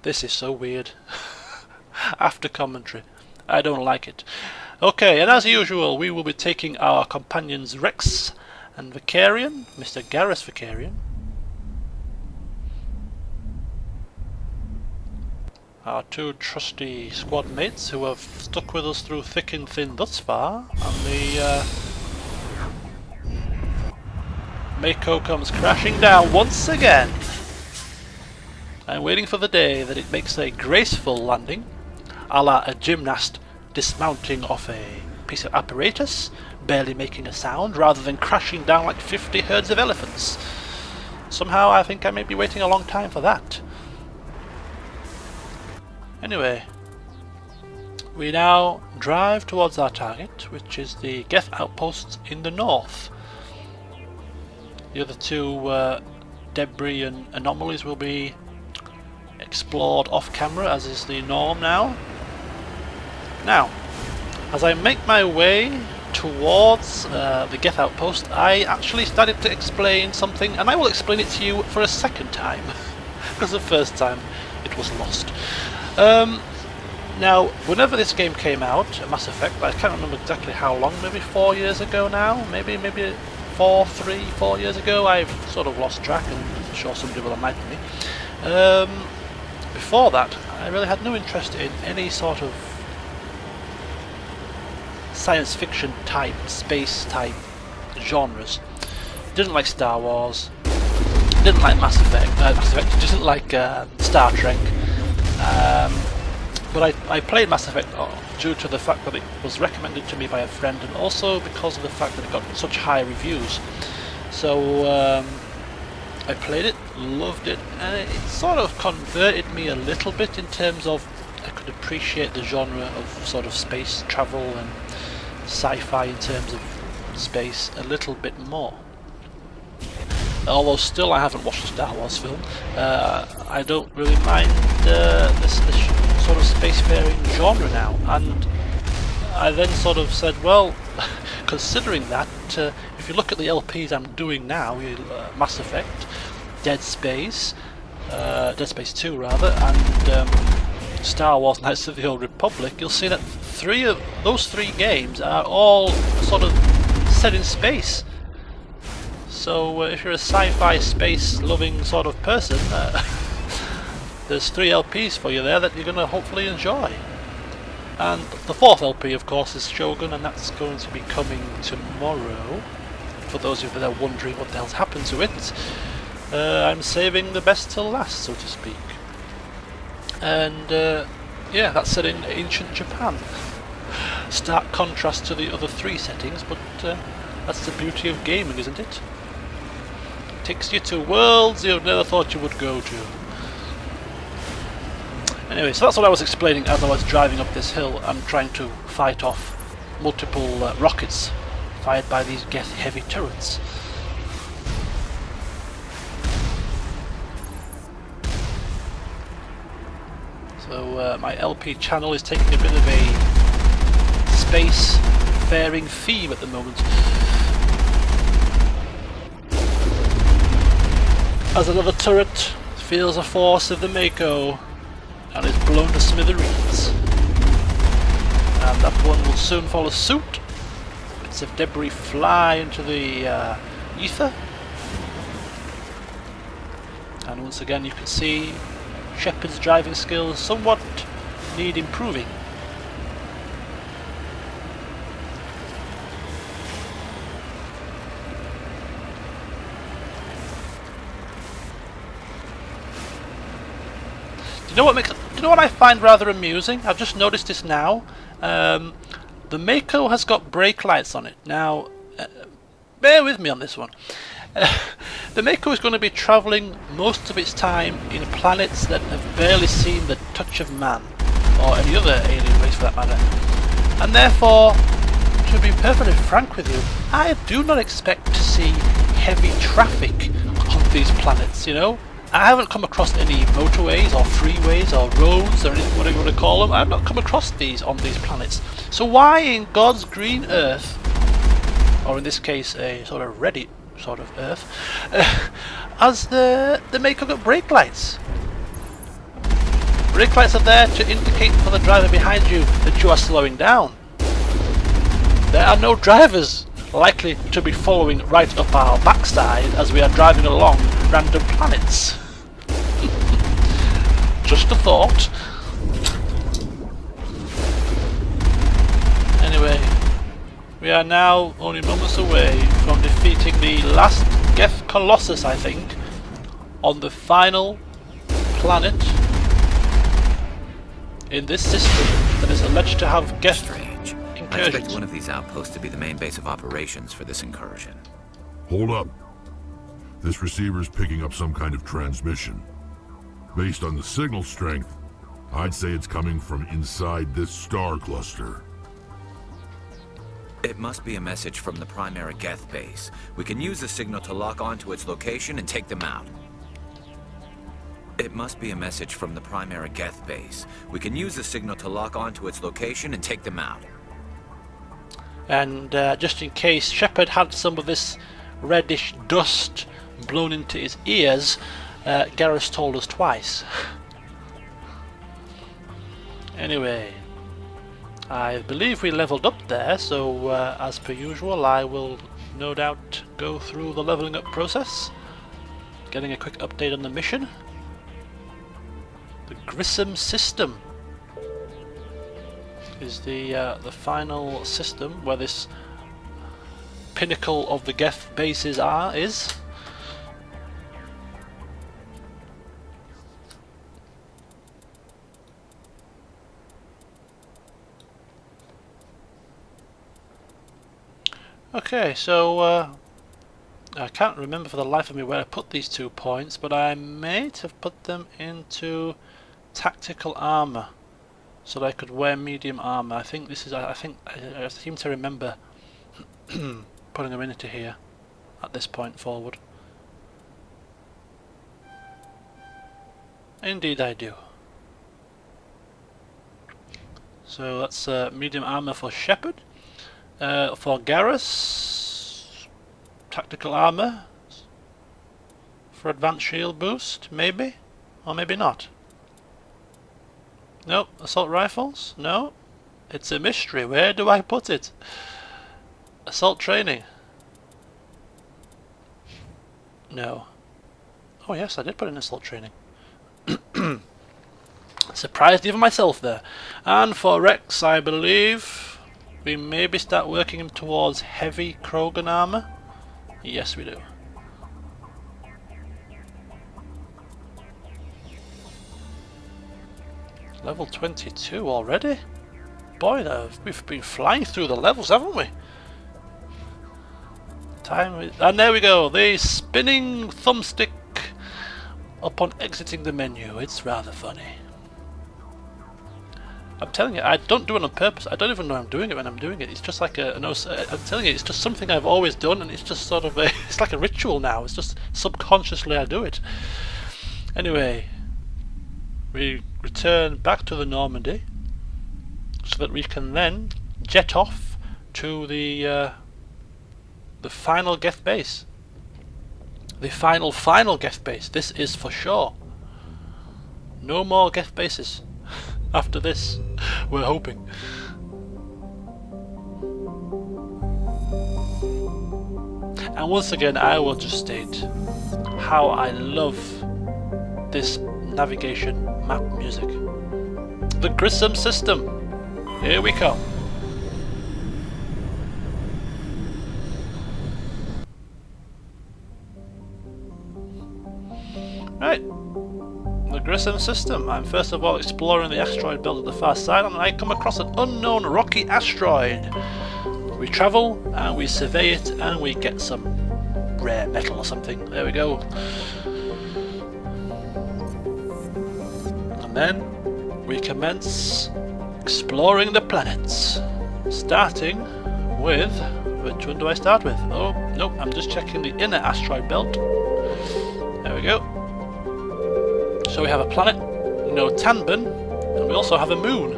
This is so weird. After commentary. I don't like it. Okay, and as usual, we will be taking our companions Rex and Vicarian, Mr. Garrus Vicarian. Our two trusty squad mates who have stuck with us through thick and thin thus far, and the Mako comes crashing down once again. I'm waiting for the day that it makes a graceful landing, a la a gymnast dismounting off a piece of apparatus, barely making a sound, rather than crashing down like 50 herds of elephants. Somehow I think I may be waiting a long time for that. Anyway, we now drive towards our target, which is the Geth outpost in the north. The other two debris and anomalies will be explored off camera, as is the norm now. Now, as I make my way towards the Geth outpost, I actually started to explain something, and I will explain it to you for a second time, because the first time it was lost. Now, whenever this game came out, Mass Effect, I can't remember exactly how long, maybe 4 years ago now, maybe 4 years ago, I've sort of lost track, and I'm sure somebody will enlighten me. Before that, I really had no interest in any sort of science fiction type, space type genres. Didn't like Star Wars, didn't like Mass Effect, didn't like Star Trek. But I played Mass Effect due to the fact that it was recommended to me by a friend, and also because of the fact that it got such high reviews. So I played it, loved it, and it sort of converted me a little bit in terms of I could appreciate the genre of sort of space travel and sci-fi in terms of space a little bit more. Although still I haven't watched a Star Wars film, I don't really mind this sort of spacefaring genre now. And I then sort of said, well, considering that, if you look at the LPs I'm doing now, Mass Effect, Dead Space 2 rather, and Star Wars Knights of the Old Republic, you'll see that those three games are all sort of set in space. So if you're a sci-fi space loving sort of person, there's 3 LPs for you there that you're going to hopefully enjoy. And the 4th LP of course is Shogun, and that's going to be coming tomorrow. For those of you that are wondering what the hell's happened to it, I'm saving the best till last, so to speak. And yeah, that's set in ancient Japan. Stark contrast to the other 3 settings, but that's the beauty of gaming, isn't it? Takes you to worlds you never thought you would go to. Anyway, so that's what I was explaining as I was driving up this hill and trying to fight off multiple rockets fired by these Geth heavy turrets. So my LP channel is taking a bit of a space-faring theme at the moment. As another turret feels the force of the Mako and is blown to smithereens. And that one will soon follow suit. Bits of debris fly into the ether. And once again you can see Shepard's driving skills somewhat need improving. Do you know what I find rather amusing? I've just noticed this now. The Mako has got brake lights on it. Now, bear with me on this one. The Mako is going to be travelling most of its time in planets that have barely seen the touch of man, or any other alien race for that matter. And therefore, to be perfectly frank with you, I do not expect to see heavy traffic on these planets, you know? I haven't come across any motorways or freeways or roads or anything, whatever you want to call them. I've not come across these on these planets. So why in God's green earth, or in this case a sort of Reddit sort of earth, has the Mako got brake lights? Brake lights are there to indicate for the driver behind you that you are slowing down. There are no drivers likely to be following right up our backside as we are driving along random planets. Just a thought. Anyway, we are now only moments away from defeating the last Geth Colossus, I think, on the final planet in this system that is alleged to have Geth Strange. I incursions. expect one of these outposts to be the main base of operations for this incursion. Hold up. This receiver's picking up some kind of transmission. Based on the signal strength, I'd say it's coming from inside this star cluster. It must be a message from the primary Geth base. We can use the signal to lock onto its location and take them out. It must be a message from the primary Geth base. We can use the signal to lock onto its location and take them out. And just in case Shepard had some of this reddish dust blown into his ears, Garrus told us twice. Anyway, I believe we leveled up there, so as per usual I will no doubt go through the leveling up process, getting a quick update on the mission. The Grissom system is the final system where this pinnacle of the Geth bases is. Okay, so I can't remember for the life of me where I put these 2 points, but I may have put them into tactical armor so that I could wear medium armor. I think this is. I seem to remember putting them into here at this point forward. Indeed, I do. So that's medium armor for Shepard. For Garrus, tactical armor for advanced shield boost, maybe, or maybe not. Nope, assault rifles? No, it's a mystery. Where do I put it? Assault training? No. Oh yes, I did put in assault training. Surprised even myself there. And for Rex, I believe we maybe start working him towards heavy Krogan armor. Yes, we do. Level 22 already? Boy, we've been flying through the levels, haven't we? And there we go, the spinning thumbstick upon exiting the menu. It's rather funny. I'm telling you, I don't do it on purpose. I don't even know I'm doing it when I'm doing it. It's just like I'm telling you, it's just something I've always done, and it's just sort of it's like a ritual now. It's just subconsciously I do it. Anyway, we return back to the Normandy so that we can then jet off to the final Geth base. The final Geth base. This is for sure. No more Geth bases after this, we're hoping. And once again, I will just state how I love this navigation map music. The Grissom system. Here we come. Right. The Grissom system. I'm first of all exploring the asteroid belt at the far side, and I come across an unknown rocky asteroid. We travel and we survey it and we get some rare metal or something. There we go. And then we commence exploring the planets, starting with, which one do I start with? Oh, nope, I'm just checking the inner asteroid belt. There we go. So we have a planet, Notanban, and we also have a moon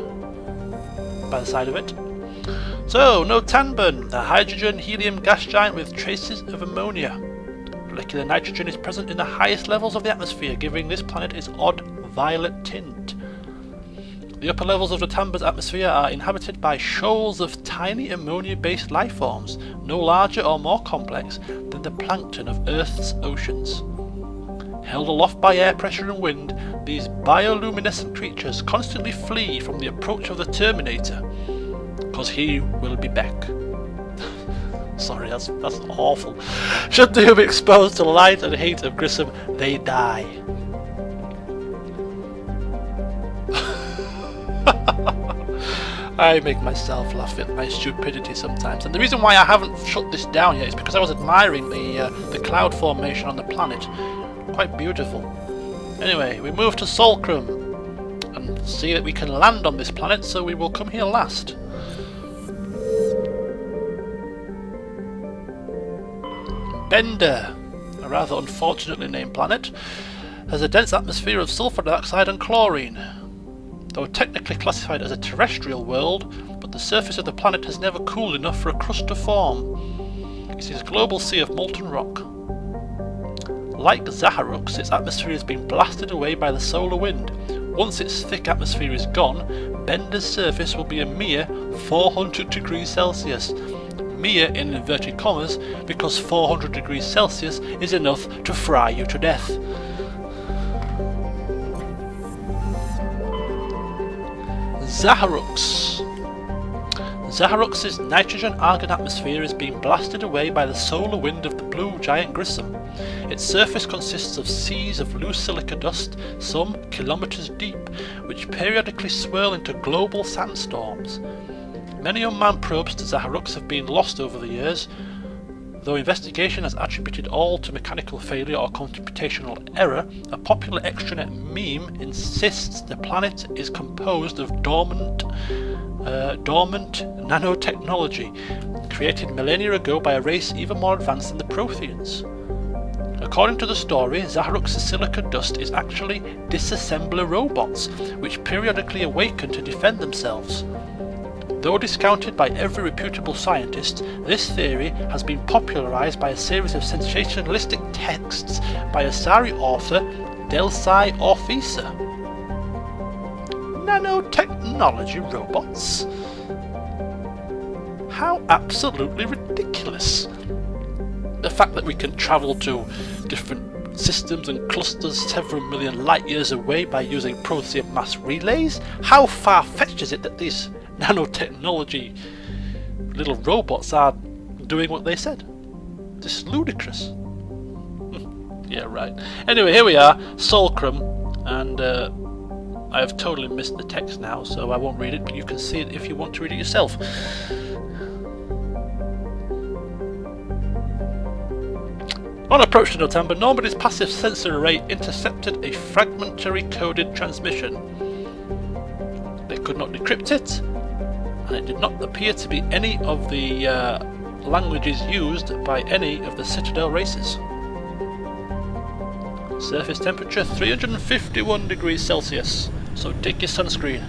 by the side of it. So, Notanban, a hydrogen-helium gas giant with traces of ammonia. Molecular nitrogen is present in the highest levels of the atmosphere, giving this planet its odd violet tint. The upper levels of Notamber's atmosphere are inhabited by shoals of tiny ammonia-based life forms, no larger or more complex than the plankton of Earth's oceans. Held aloft by air pressure and wind, these bioluminescent creatures constantly flee from the approach of the Terminator, because he will be back. Sorry, that's awful. Should they be exposed to light and heat of Grissom, they die. I make myself laugh at my stupidity sometimes, and the reason why I haven't shut this down yet is because I was admiring the cloud formation on the planet. Quite beautiful. Anyway, we move to Solcrum and see that we can land on this planet, so we will come here last. Bender, a rather unfortunately named planet, has a dense atmosphere of sulfur dioxide and chlorine. Though technically classified as a terrestrial world, but the surface of the planet has never cooled enough for a crust to form. It is a global sea of molten rock. Like Zaharux, its atmosphere has been blasted away by the solar wind. Once its thick atmosphere is gone, Bender's surface will be a mere 400 degrees Celsius. Mere in inverted commas, because 400 degrees Celsius is enough to fry you to death. Zaharux. Zaharux's nitrogen-argon atmosphere is being blasted away by the solar wind of the blue giant Grissom. Its surface consists of seas of loose silica dust, some kilometers deep, which periodically swirl into global sandstorms. Many unmanned probes to Zaharux have been lost over the years, though investigation has attributed all to mechanical failure or computational error. A popular extranet meme insists the planet is composed of dormant nanotechnology, created millennia ago by a race even more advanced than the Protheans. According to the story, Zaharux's silica dust is actually disassembler robots, which periodically awaken to defend themselves. Though discounted by every reputable scientist, this theory has been popularized by a series of sensationalistic texts by Asari author Delsai Orfisa. Nanotechnology robots? How absolutely ridiculous! The fact that we can travel to different systems and clusters several million light years away by using Prothean mass relays? How far-fetched is it that these nanotechnology little robots are doing what they said? This is ludicrous. Yeah, right. Anyway, here we are, Solcrum, and I have totally missed the text now, so I won't read it, but you can see it if you want to read it yourself. On approach to Notamber, Normandy's passive sensor array intercepted a fragmentary coded transmission. They could not decrypt it, and it did not appear to be any of the languages used by any of the Citadel races. Surface temperature 351 degrees Celsius, so take your sunscreen.